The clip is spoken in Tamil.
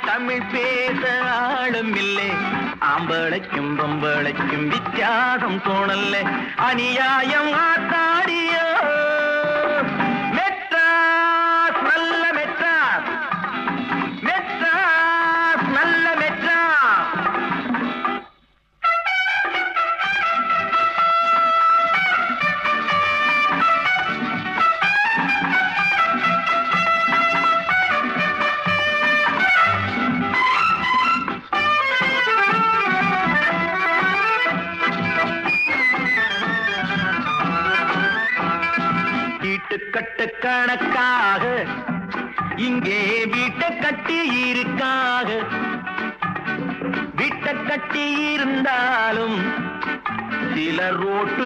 தமிழ் பேச ஆளும் இல்லை. ஆம்பளைக்கும் பொம்பளைக்கும் வித்தியாசம் தோணல்ல. அநியாயம் ஆத்தாடியோ மெட்ராஸ் நல்ல மெட்ராஸ், மெட்ராஸ் நல்ல மெட்ராஸ். வீட்டுக்கட்டு கணக்காக இங்கே வீட்டை கட்டி இருக்காக. வீட்டை கட்டி இருந்தாலும் சில ரோட்டு